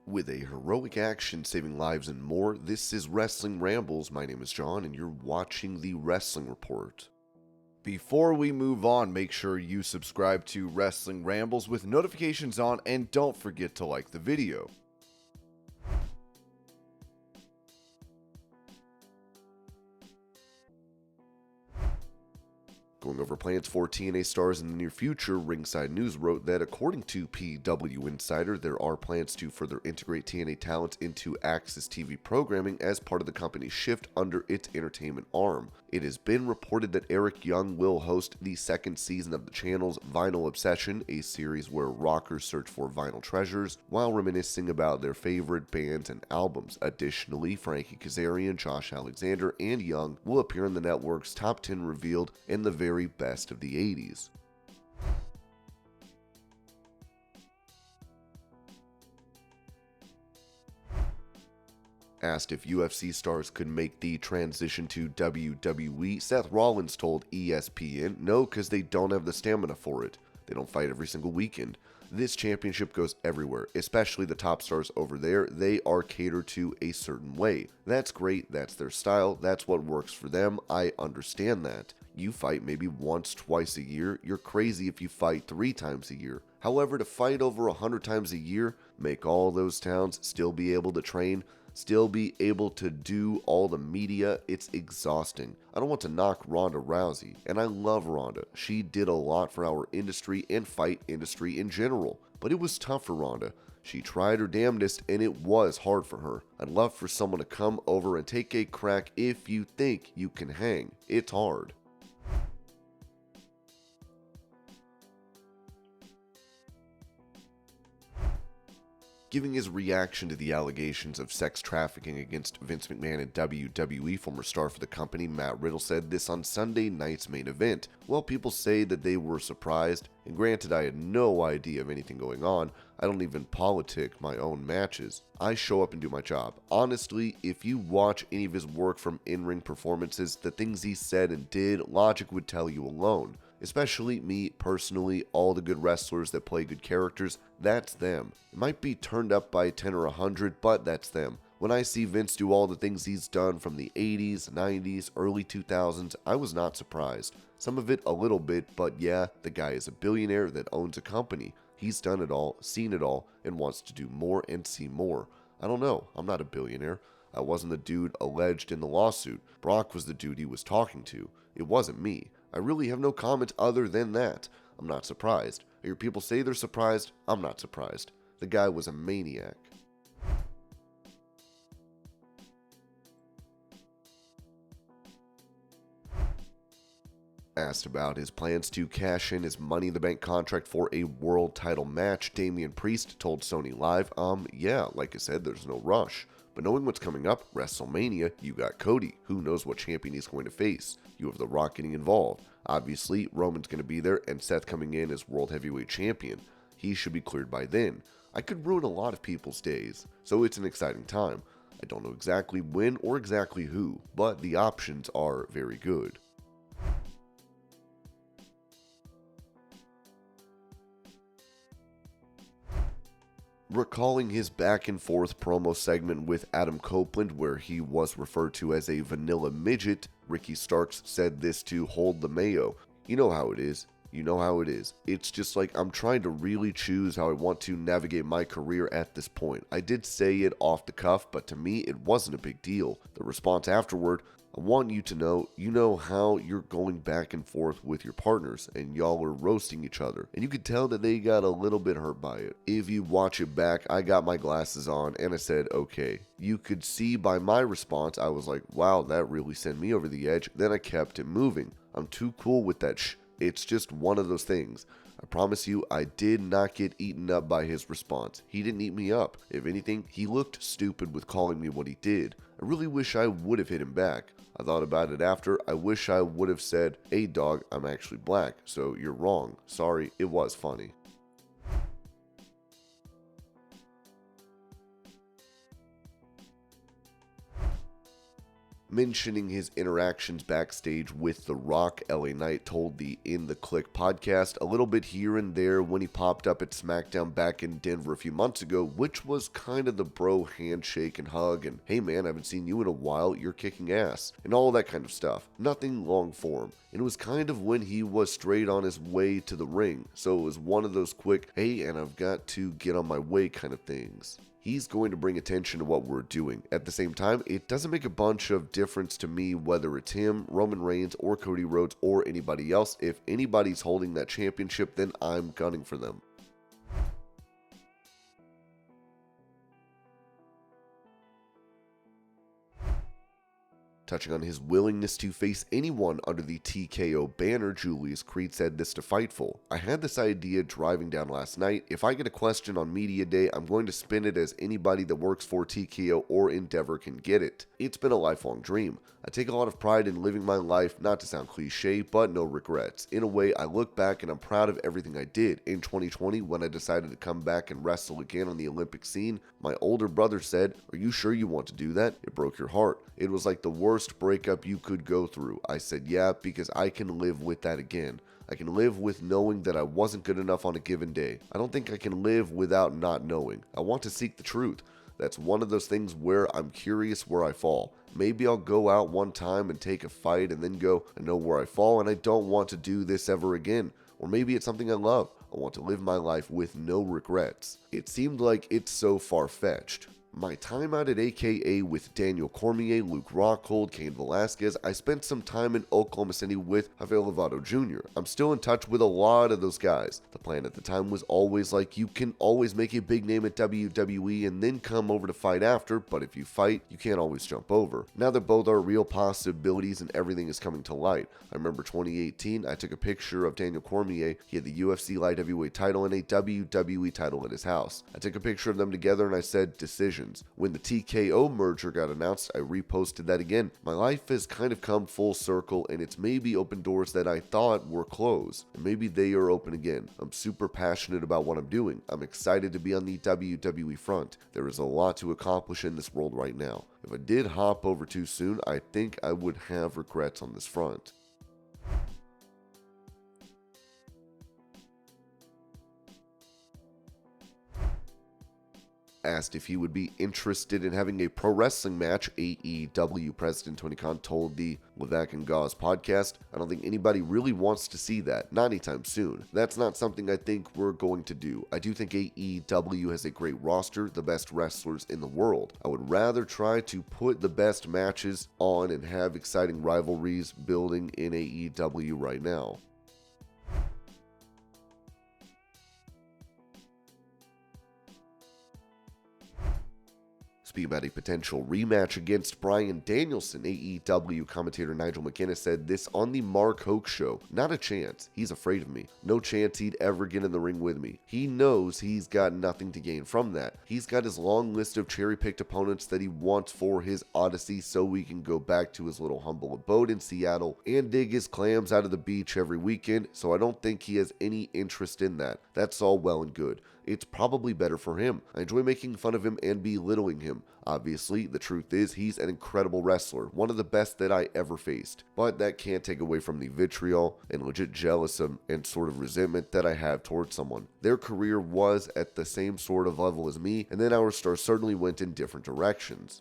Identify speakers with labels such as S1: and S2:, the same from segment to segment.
S1: With a heroic action saving lives and more, this is Wrestling Rambles. My name is John, and you're watching the Wrestling Report. Before we move on, make sure you subscribe to Wrestling Rambles with notifications on, and don't forget to like the video. Going over plans for TNA stars in the near future, Ringside News wrote that according to PW Insider, there are plans to further integrate TNA talent into AXS TV programming as part of the company's shift under its entertainment arm. It has been reported that Eric Young will host the second season of the channel's Vinyl Obsession, a series where rockers search for vinyl treasures while reminiscing about their favorite bands and albums. Additionally, Frankie Kazarian, Josh Alexander, and Young will appear in the network's Top 10 Revealed and the very best of the 80s. Asked if UFC stars could make the transition to WWE, Seth Rollins told ESPN, no, because they don't have the stamina for it. They don't fight every single weekend. This championship goes everywhere, especially the top stars over there. They are catered to a certain way. That's great, that's their style, that's what works for them. I understand that. You fight maybe once, twice a year. You're crazy if you fight 3 times a year. However, to fight over 100 times a year, make all those towns still be able to train, still be able to do all the media, it's exhausting. I don't want to knock Ronda Rousey, and I love Ronda. She did a lot for our industry and fight industry in general, but it was tough for Ronda. She tried her damnedest, and it was hard for her. I'd love for someone to come over and take a crack if you think you can hang. It's hard. Giving his reaction to the allegations of sex trafficking against Vince McMahon and WWE, former star for the company Matt Riddle said this on Sunday night's main event. Well, people say that they were surprised, and granted I had no idea of anything going on. I don't even politic my own matches. I show up and do my job. Honestly, if you watch any of his work from in-ring performances, the things he said and did, logic would tell you alone. Especially me, personally, all the good wrestlers that play good characters, that's them. It might be turned up by 10 or 100, but that's them. When I see Vince do all the things he's done from the 80s, 90s, early 2000s, I was not surprised. Some of it a little bit, but yeah, the guy is a billionaire that owns a company. He's done it all, seen it all, and wants to do more and see more. I don't know, I'm not a billionaire. I wasn't the dude alleged in the lawsuit. Brock was the dude he was talking to. It wasn't me. I really have no comment other than that. I'm not surprised. I hear people say they're surprised. I'm not surprised. The guy was a maniac. Asked about his plans to cash in his Money in the Bank contract for a world title match, Damian Priest told Sony Live, yeah, like I said, there's no rush. But knowing what's coming up, WrestleMania, you got Cody. Who knows what champion he's going to face? You have The Rock getting involved. Obviously, Roman's going to be there, and Seth coming in as World Heavyweight Champion. He should be cleared by then. I could ruin a lot of people's days, so it's an exciting time. I don't know exactly when or exactly who, but the options are very good. Recalling his back and forth promo segment with Adam Copeland where he was referred to as a vanilla midget, Ricky Starks said this to Hold the Mayo. You know how it is. You know how it is. It's just like I'm trying to really choose how I want to navigate my career at this point. I did say it off the cuff, but to me it wasn't a big deal. The response afterward, I want you to know, you know how you're going back and forth with your partners and y'all are roasting each other. And you could tell that they got a little bit hurt by it. If you watch it back, I got my glasses on and I said, okay. You could see by my response, I was like, wow, that really sent me over the edge. Then I kept it moving. I'm too cool with that It's just one of those things. I promise you, I did not get eaten up by his response. He didn't eat me up. If anything, he looked stupid with calling me what he did. I really wish I would have hit him back. I thought about it after. I wish I would have said, hey dog, I'm actually black, so you're wrong. Sorry, it was funny. Mentioning his interactions backstage with The Rock, LA Knight told the In the Click podcast a little bit here and there when he popped up at SmackDown back in Denver a few months ago, which was kind of the bro handshake and hug and hey man, I haven't seen you in a while, you're kicking ass, and all that kind of stuff. Nothing long form. And it was kind of when he was straight on his way to the ring, so it was one of those quick, hey, and I've got to get on my way kind of things. He's going to bring attention to what we're doing. At the same time, it doesn't make a bunch of difference to me whether it's him, Roman Reigns, or Cody Rhodes, or anybody else. If anybody's holding that championship, then I'm gunning for them. Touching on his willingness to face anyone under the TKO banner, Julius Creed said this to Fightful. I had this idea driving down last night. If I get a question on media day, I'm going to spin it as anybody that works for TKO or Endeavor can get it. It's been a lifelong dream. I take a lot of pride in living my life, not to sound cliche, but no regrets. In a way, I look back and I'm proud of everything I did. In 2020, when I decided to come back and wrestle again on the Olympic scene, my older brother said, "Are you sure you want to do that?" It broke your heart. It was like the worst breakup you could go through. I said, yeah, because I can live with that again. I can live with knowing that I wasn't good enough on a given day. I don't think I can live without not knowing. I want to seek the truth. That's one of those things where I'm curious where I fall. Maybe I'll go out one time and take a fight and then go, I know where I fall and I don't want to do this ever again. Or maybe it's something I love. I want to live my life with no regrets. It seemed like it's so far-fetched. My time out at AKA with Daniel Cormier, Luke Rockhold, Cain Velasquez, I spent some time in Oklahoma City with Javier Lovato Jr. I'm still in touch with a lot of those guys. The plan at the time was always like, you can always make a big name at WWE and then come over to fight after, but if you fight, you can't always jump over. Now that both are real possibilities and everything is coming to light. I remember 2018, I took a picture of Daniel Cormier. He had the UFC light heavyweight title and a WWE title at his house. I took a picture of them together and I said, decision. When the TKO merger got announced, I reposted that again. My life has kind of come full circle and it's maybe opened doors that I thought were closed, and maybe they are open again. I'm super passionate about what I'm doing. I'm excited to be on the WWE front. There is a lot to accomplish in this world right now. If I did hop over too soon, I think I would have regrets on this front. Asked if he would be interested in having a pro wrestling match, AEW President Tony Khan told the Levac and Gauze podcast, I don't think anybody really wants to see that, not anytime soon. That's not something I think we're going to do. I do think AEW has a great roster, the best wrestlers in the world. I would rather try to put the best matches on and have exciting rivalries building in AEW right now. Speaking about a potential rematch against Bryan Danielson, AEW commentator Nigel McGuinness said this on the Mark Hoke show. Not a chance. He's afraid of me. No chance he'd ever get in the ring with me. He knows he's got nothing to gain from that. He's got his long list of cherry-picked opponents that he wants for his odyssey so he can go back to his little humble abode in Seattle and dig his clams out of the beach every weekend, so I don't think he has any interest in that. That's all well and good. It's probably better for him. I enjoy making fun of him and belittling him. Obviously, the truth is he's an incredible wrestler, one of the best that I ever faced. But that can't take away from the vitriol and legit jealousy and sort of resentment that I have towards someone. Their career was at the same sort of level as me, and then our stars certainly went in different directions.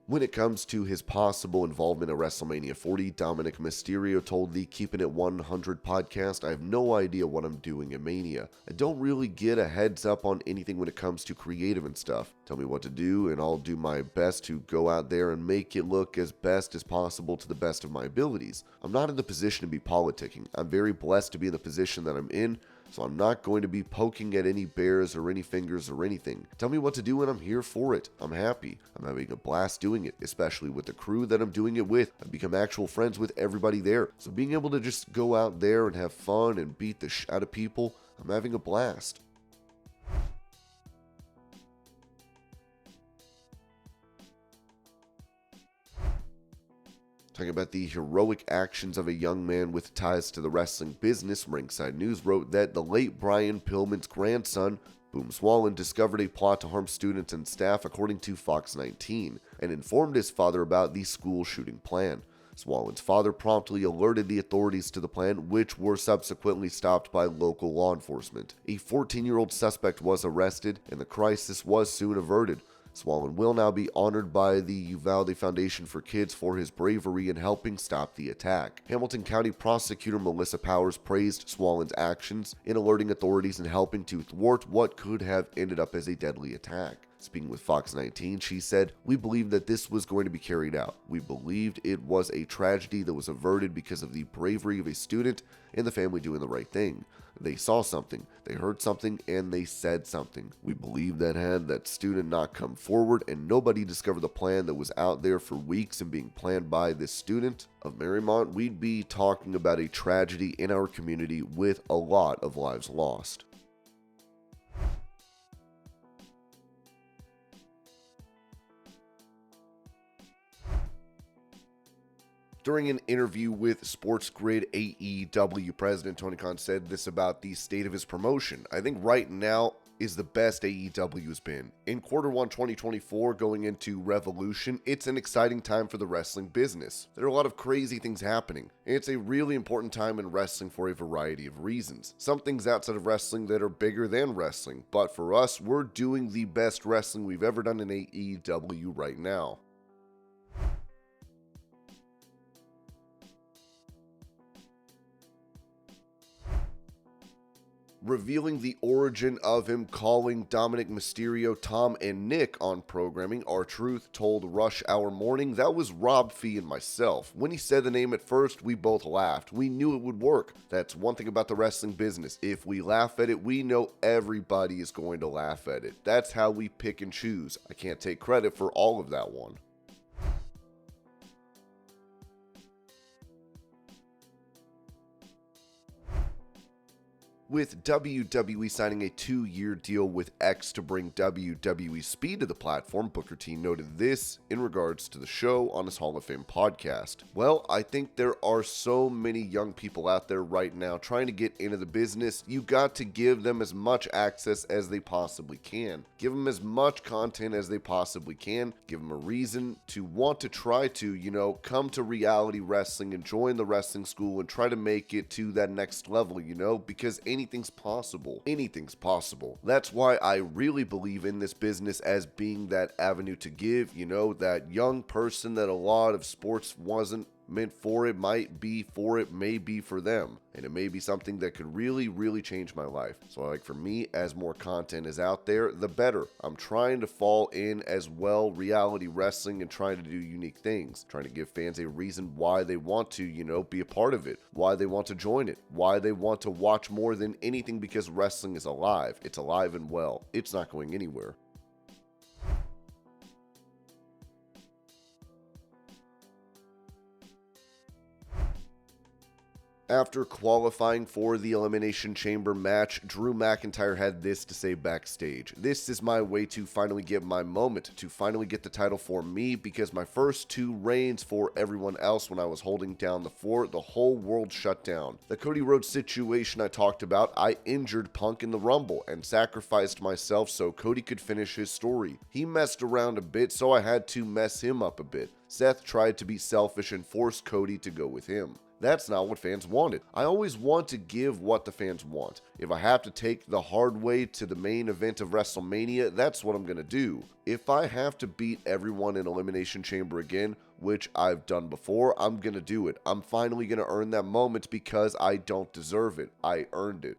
S1: When it comes to his possible involvement at WrestleMania 40, Dominik Mysterio told the Keeping It 100 podcast, I have no idea what I'm doing at Mania. I don't really get a heads up on anything when it comes to creative and stuff. Tell me what to do and I'll do my best to go out there and make it look as best as possible to the best of my abilities. I'm not in the position to be politicking. I'm very blessed to be in the position that I'm in, so I'm not going to be poking at any bears or any fingers or anything. Tell me what to do and I'm here for it. I'm happy. I'm having a blast doing it, especially with the crew that I'm doing it with. I've become actual friends with everybody there. So being able to just go out there and have fun and beat the shit out of people, I'm having a blast. Talking about the heroic actions of a young man with ties to the wrestling business, Ringside News wrote that the late Brian Pillman's grandson, Boom Swollen, discovered a plot to harm students and staff, according to Fox 19, and informed his father about the school shooting plan. Swollen's father promptly alerted the authorities to the plan, which were subsequently stopped by local law enforcement. A 14-year-old suspect was arrested, and the crisis was soon averted. Swollen will now be honored by the Uvalde Foundation for Kids for his bravery in helping stop the attack. Hamilton County Prosecutor Melissa Powers praised Swollen's actions in alerting authorities and helping to thwart what could have ended up as a deadly attack. Speaking with Fox 19, she said, "We believed that this was going to be carried out. We believed it was a tragedy that was averted because of the bravery of a student and the family doing the right thing. They saw something, they heard something, and they said something. We believe that had that student not come forward and nobody discovered the plan that was out there for weeks and being planned by this student of Marymount, we'd be talking about a tragedy in our community with a lot of lives lost." During an interview with Sports Grid, AEW President Tony Khan said this about the state of his promotion. "I think right now is the best AEW has been. In Q1 2024 going into Revolution, it's an exciting time for the wrestling business. There are a lot of crazy things happening. It's a really important time in wrestling for a variety of reasons. Some things outside of wrestling that are bigger than wrestling, but for us, we're doing the best wrestling we've ever done in AEW right now." Revealing the origin of him calling Dominik Mysterio Tom and Nick on programming, R-Truth told Rush Hour Morning, "That was Rob Fee and myself. When he said the name at first, we both laughed. We knew it would work. That's one thing about the wrestling business. If we laugh at it, we know everybody is going to laugh at it. That's how we pick and choose. I can't take credit for all of that one." With WWE signing a 2-year deal with X to bring WWE Speed to the platform, Booker T noted this in regards to the show on his Hall of Fame podcast. "Well, I think there are so many young people out there right now trying to get into the business. You got to give them as much access as they possibly can. Give them as much content as they possibly can. Give them a reason to want to try to, come to reality wrestling and join the wrestling school and try to make it to that next level, because anything's possible. Anything's possible. That's why I really believe in this business as being that avenue to give, that young person that a lot of sports wasn't meant for. It might be for it, may be for them, and it may be something that could really, really change my life. So for me, as more content is out there, the better. I'm trying to fall in as well reality wrestling and trying to do unique things, trying to give fans a reason why they want to, be a part of it, why they want to join it, why they want to watch more than anything, because wrestling is alive. It's alive and well. It's not going anywhere. After qualifying for the Elimination Chamber match, Drew McIntyre had this to say backstage. "This is my way to finally get my moment, to finally get the title for me, because my first 2 reigns for everyone else when I was holding down the fort, the whole world shut down. The Cody Rhodes situation I talked about, I injured Punk in the Rumble and sacrificed myself so Cody could finish his story. He messed around a bit, so I had to mess him up a bit. Seth tried to be selfish and force Cody to go with him. That's not what fans wanted. I always want to give what the fans want. If I have to take the hard way to the main event of WrestleMania, that's what I'm going to do. If I have to beat everyone in Elimination Chamber again, which I've done before, I'm going to do it. I'm finally going to earn that moment because I don't deserve it. I earned it."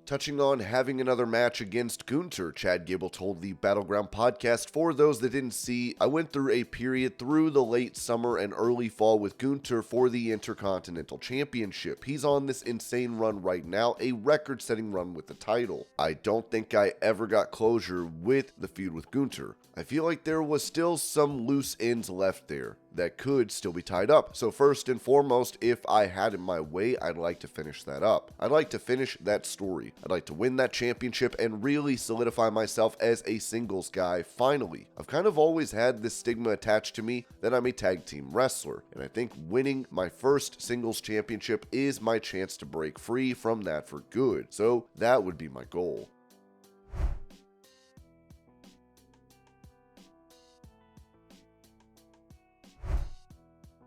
S1: Touching on having another match against Gunther, Chad Gable told the Battleground podcast, "For those that didn't see, I went through a period through the late summer and early fall with Gunther for the Intercontinental Championship. He's on this insane run right now, a record-setting run with the title. I don't think I ever got closure with the feud with Gunther. I feel like there was still some loose ends left there. that could still be tied up. So first and foremost, if I had it my way, I'd like to finish that up. I'd like to finish that story. I'd like to win that championship and really solidify myself as a singles guy finally. I've kind of always had this stigma attached to me that I'm a tag team wrestler, and I think winning my first singles championship is my chance to break free from that for good. So that would be my goal.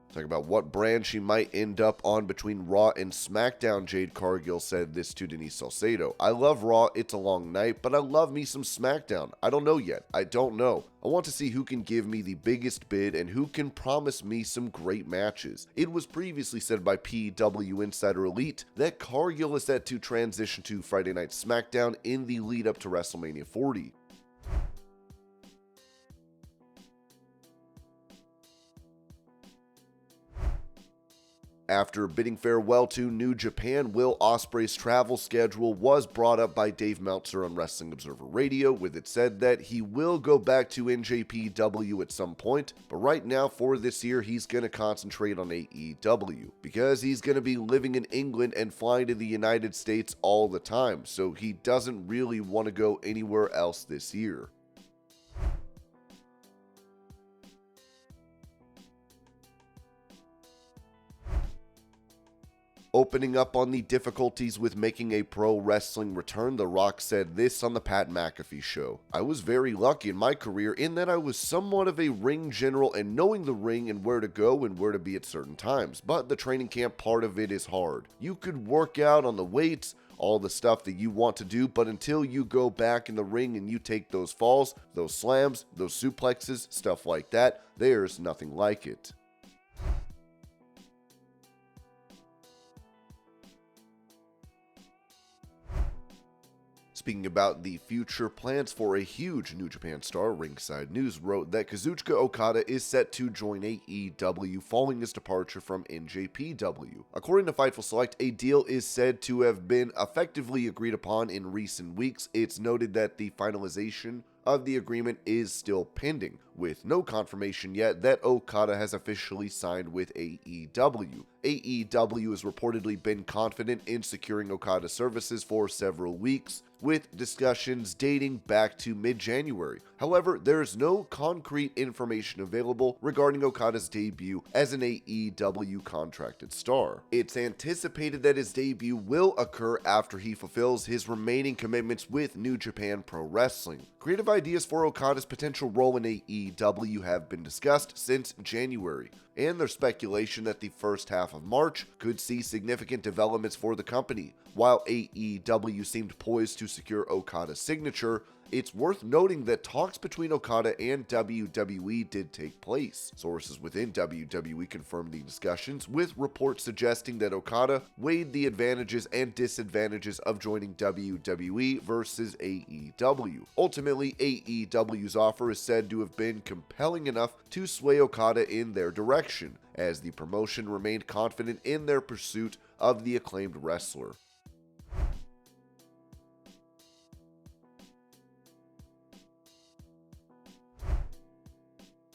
S1: Talking about what brand she might end up on between Raw and SmackDown, Jade Cargill said this to Denise Salcedo. I love Raw, it's a long night, but I love me some SmackDown. I don't know yet. I don't know. I want to see who can give me the biggest bid and who can promise me some great matches. It was previously said by PW Insider Elite that Cargill is set to transition to Friday Night SmackDown in the lead up to WrestleMania 40. After bidding farewell to New Japan, Will Ospreay's travel schedule was brought up by Dave Meltzer on Wrestling Observer Radio, with it said that he will go back to NJPW at some point, but right now for this year he's going to concentrate on AEW, because he's going to be living in England and flying to the United States all the time, so he doesn't really want to go anywhere else this year. Opening up on the difficulties with making a pro wrestling return, The Rock said this on the Pat McAfee show. I was very lucky in my career in that I was somewhat of a ring general and knowing the ring and where to go and where to be at certain times, but the training camp part of it is hard. You could work out on the weights, all the stuff that you want to do, but until you go back in the ring and you take those falls, those slams, those suplexes, stuff like that, there's nothing like it. Speaking about the future plans for a huge New Japan star, Ringside News wrote that Kazuchika Okada is set to join AEW following his departure from NJPW. According to Fightful Select, a deal is said to have been effectively agreed upon in recent weeks. It's noted that the finalization of the agreement is still pending, with no confirmation yet that Okada has officially signed with AEW. AEW has reportedly been confident in securing Okada's services for several weeks, with discussions dating back to mid-January. However, there is no concrete information available regarding Okada's debut as an AEW contracted star. It's anticipated that his debut will occur after he fulfills his remaining commitments with New Japan Pro Wrestling. Creative ideas for Okada's potential role in AEW have been discussed since January, and there's speculation that the first half of March could see significant developments for the company. While AEW seemed poised to secure Okada's signature, it's worth noting that talks between Okada and WWE did take place. Sources within WWE confirmed the discussions, with reports suggesting that Okada weighed the advantages and disadvantages of joining WWE versus AEW. Ultimately, AEW's offer is said to have been compelling enough to sway Okada in their direction, as the promotion remained confident in their pursuit of the acclaimed wrestler.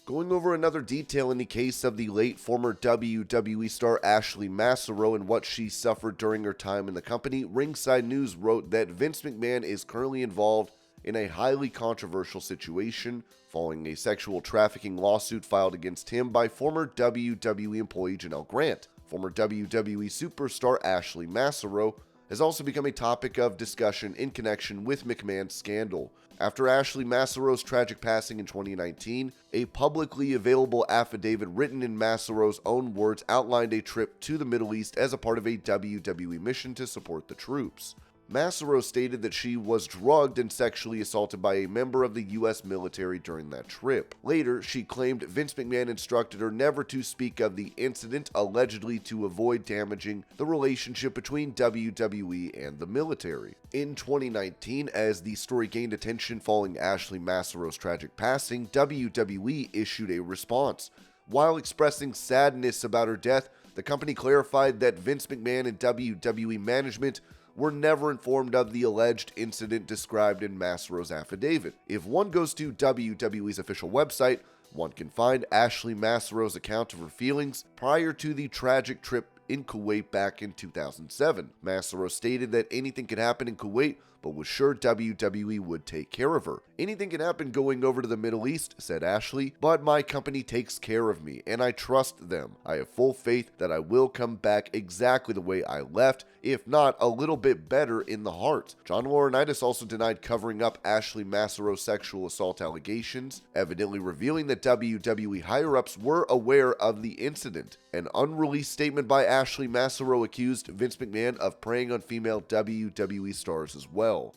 S1: Going over another detail in the case of the late former WWE star Ashley Massaro and what she suffered during her time in the company, Ringside News wrote that Vince McMahon is currently involved in a highly controversial situation following a sexual trafficking lawsuit filed against him by former WWE employee Janelle Grant. Former WWE superstar Ashley Massaro has also become a topic of discussion in connection with McMahon's scandal. After Ashley Massaro's tragic passing in 2019, a publicly available affidavit written in Massaro's own words outlined a trip to the Middle East as a part of a WWE mission to support the troops. Massaro stated that she was drugged and sexually assaulted by a member of the U.S. military during that trip. Later, she claimed Vince McMahon instructed her never to speak of the incident, allegedly to avoid damaging the relationship between WWE and the military. In 2019, as the story gained attention following Ashley Massaro's tragic passing, WWE issued a response. While expressing sadness about her death, the company clarified that Vince McMahon and WWE management were never informed of the alleged incident described in Massaro's affidavit. If one goes to WWE's official website, One can find Ashley Massaro's account of her feelings prior to the tragic trip in Kuwait back in 2007. Massaro stated that anything could happen in Kuwait, but was sure WWE would take care of her. Anything can happen going over to the Middle East, said Ashley, but my company takes care of me, and I trust them. I have full faith that I will come back exactly the way I left, if not a little bit better in the heart. John Laurinaitis also denied covering up Ashley Massaro's sexual assault allegations, evidently revealing that WWE higher-ups were aware of the incident. An unreleased statement by Ashley Massaro accused Vince McMahon of preying on female WWE stars as well.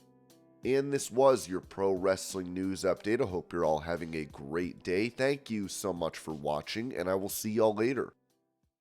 S1: And this was your pro wrestling news update. I hope you're all having a great day. Thank you so much for watching, and I will see y'all later.